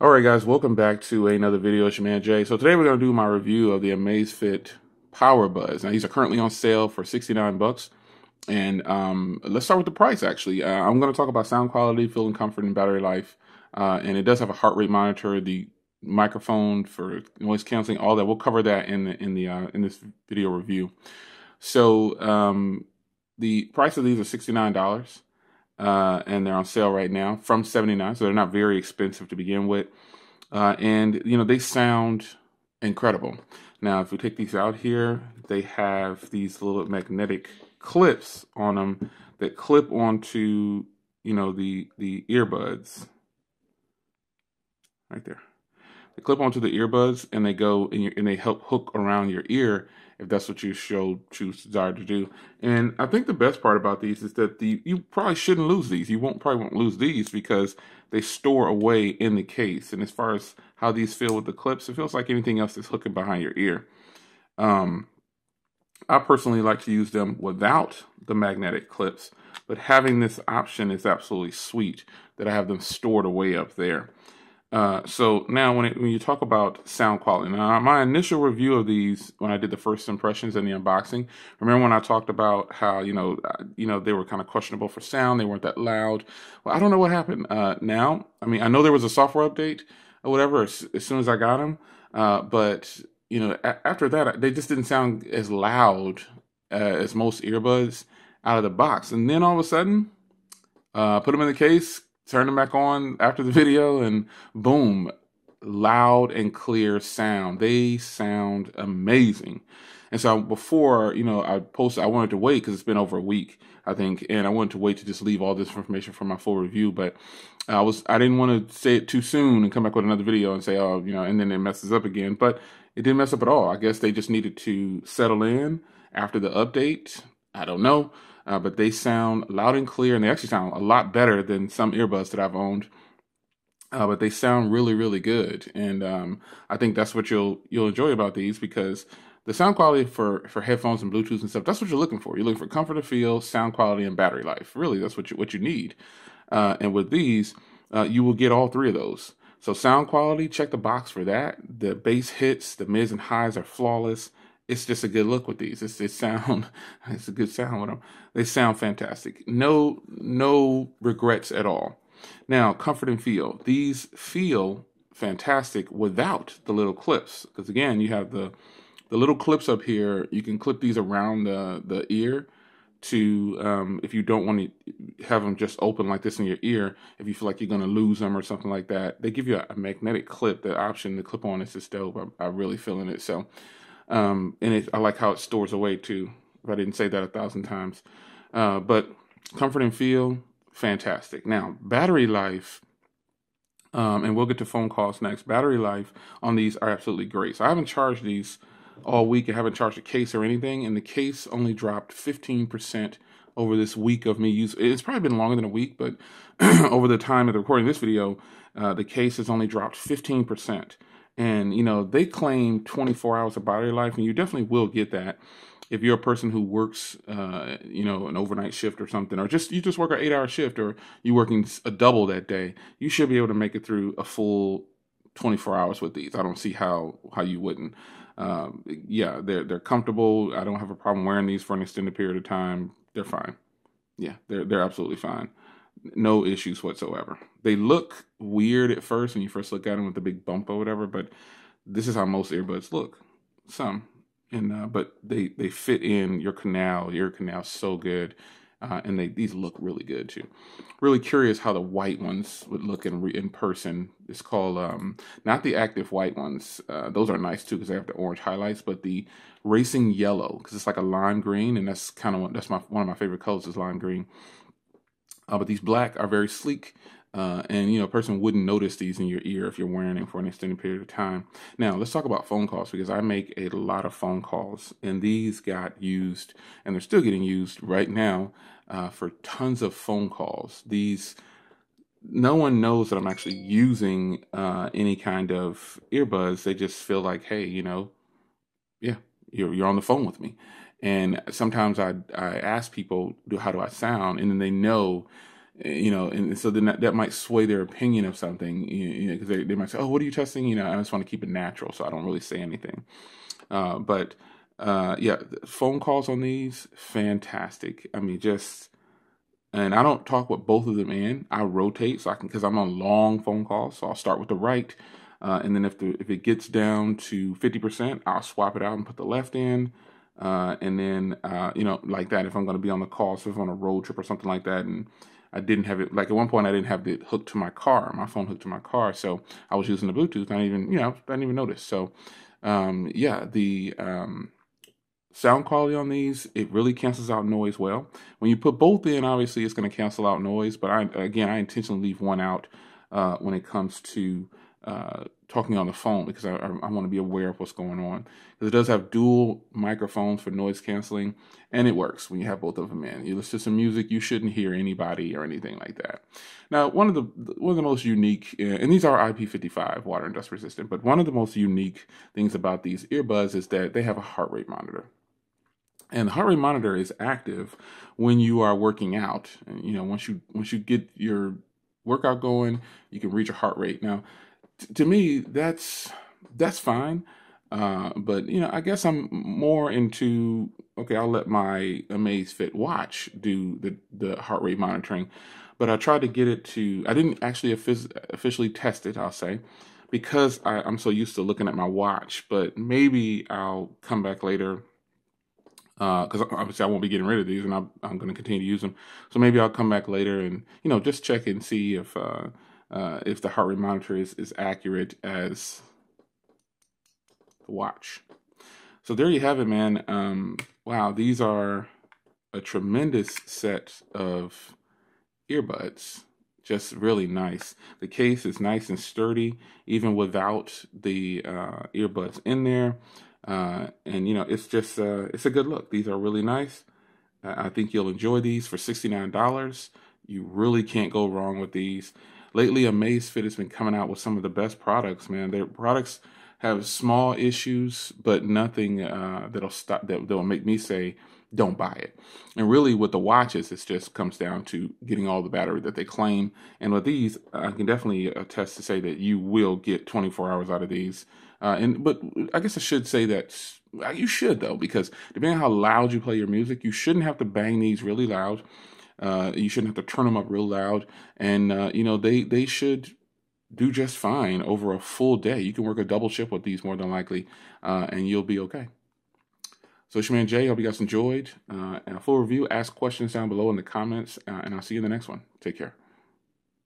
All right, guys, welcome back to another video. It's your man Jay. So today we're going to do my review of the Amazfit PowerBuds. Now these are currently on sale for 69 bucks. And let's start with the price, actually. I'm going to talk about sound quality, feel and comfort, and battery life. And it does have a heart rate monitor, the microphone for noise canceling, all that. We'll cover that in this video review. So the price of these are $69. And they're on sale right now from 79, so they're not very expensive to begin with. And you know, they sound incredible. Now, if we take these out here, they have these little magnetic clips on them that clip onto, you know, the earbuds right there. They clip onto the earbuds and they go and they help hook around your ear if that's what you choose desire to do. And I think the best part about these is that you probably shouldn't lose these. You probably won't lose these because they store away in the case. And as far as how these feel with the clips, it feels like anything else that's hooking behind your ear. Um, I personally like to use them without the magnetic clips, but having this option is absolutely sweet that I have them stored away up there. So now when you talk about sound quality, now my initial review of these, when I did the first impressions and the unboxing, remember when I talked about how, they were kind of questionable for sound, they weren't that loud. Well, I don't know what happened. Now, I mean, I know there was a software update or whatever as soon as I got them. But you know, after that, they just didn't sound as loud as most earbuds out of the box. And then all of a sudden, put them in the case, turn them back on after the video, and boom, loud and clear sound. They sound amazing. And so before, you know, I wanted to wait because it's been over a week, I think, and I wanted to wait to just leave all this information for my full review, but I didn't want to say it too soon and come back with another video and say, oh, you know, and then it messes up again. But it didn't mess up at all. I guess they just needed to settle in after the update. I don't know. But they sound loud and clear, and they actually sound a lot better than some earbuds that I've owned. But they sound really, really good, and I think that's what you'll enjoy about these, because the sound quality for headphones and Bluetooth and stuff, that's what you're looking for. You're looking for comfort of feel, sound quality, and battery life. Really, that's what you need. And with these, you will get all three of those. So sound quality, check the box for that. The bass hits, the mids and highs are flawless. It's just a good look with these. It's a good sound with them. They sound fantastic. No regrets at all. Now, comfort and feel. These feel fantastic without the little clips. Because again, you have the little clips up here. You can clip these around the ear to, if you don't want to have them just open like this in your ear, if you feel like you're going to lose them or something like that. They give you a magnetic clip. The option to clip on is just dope. I'm really feeling it. So, I like how it stores away too. If I didn't say that 1,000 times. But comfort and feel, fantastic. Now, battery life, and we'll get to phone calls next. Battery life on these are absolutely great. So I haven't charged these all week. I haven't charged a case or anything, and the case only dropped 15% over this week of me using. It's probably been longer than a week, but over the time of the recording this video, the case has only dropped 15%. And, you know, they claim 24 hours of battery life, and you definitely will get that if you're a person who works, you know, an overnight shift or something, or you just work an 8-hour shift, or you're working a double that day. You should be able to make it through a full 24 hours with these. I don't see how you wouldn't. Yeah, they're comfortable. I don't have a problem wearing these for an extended period of time. They're fine. Yeah, they're absolutely fine. No issues whatsoever. They look weird at first when you first look at them with the big bump or whatever, but this is how most earbuds look. Some, and but they fit in your ear canal so good, and these look really good too. Really curious how the white ones would look in person. It's called not the active white ones. Those are nice too because they have the orange highlights, but the racing yellow, because it's like a lime green, and that's kind of one of my favorite colors is lime green. But these black are very sleek, and you know, a person wouldn't notice these in your ear if you're wearing them for an extended period of time. Now, let's talk about phone calls, because I make a lot of phone calls, and these got used, and they're still getting used right now for tons of phone calls. No one knows that I'm actually using any kind of earbuds. They just feel like, hey, you know, yeah, you're on the phone with me. And sometimes I ask people, how do I sound? And then they know, and so then that might sway their opinion of something, because they might say, "Oh, what are you testing?" I just want to keep it natural, so I don't really say anything. But yeah, phone calls on these, fantastic. I mean, just and I don't talk with both of them in. I rotate so I can because I'm on long phone calls. So I'll start with the right, and then if it gets down to 50%, I'll swap it out and put the left in, and then like that. If I'm going to be on the call, so if I'm on a road trip or something like that, and I didn't have it like at one point I didn't have it hooked to my car, my phone hooked to my car, so I was using the Bluetooth. I didn't even notice. So yeah, the sound quality on these, it really cancels out noise well. When you put both in, obviously it's going to cancel out noise, but I intentionally leave one out when it comes to talking on the phone because I want to be aware of what's going on. Because it does have dual microphones for noise canceling, and it works when you have both of them in. You listen to some music, you shouldn't hear anybody or anything like that. Now, one of the most unique, and these are IP55 water and dust resistant, but one of the most unique things about these earbuds is that they have a heart rate monitor. And the heart rate monitor is active when you are working out. And, once you get your workout going, you can reach a heart rate. Now, to me, that's fine. But I guess I'm more into okay. I'll let my Amazfit watch do the heart rate monitoring, but I tried to get it to. I didn't actually officially test it. I'll say because I'm so used to looking at my watch. But maybe I'll come back later because obviously I won't be getting rid of these, and I'm going to continue to use them. So maybe I'll come back later and just check and see if the heart rate monitor is accurate as the watch. So there you have it, man. Wow, these are a tremendous set of earbuds. Just really nice. The case is nice and sturdy, even without the earbuds in there. And it's just it's a good look. These are really nice. I think you'll enjoy these for $69. You really can't go wrong with these. Lately, Amazfit has been coming out with some of the best products, man. Their products have small issues, but nothing that'll make me say don't buy it. And really, with the watches, it just comes down to getting all the battery that they claim. And with these, I can definitely attest to say that you will get 24 hours out of these. But I guess I should say that you should though, because depending on how loud you play your music, you shouldn't have to bang these really loud. You shouldn't have to turn them up real loud, and they should do just fine over a full day. You can work a double shift with these more than likely, and you'll be okay. So it's your man Jay. Hope you guys enjoyed. And a full review, ask questions down below in the comments, and I'll see you in the next one. Take care.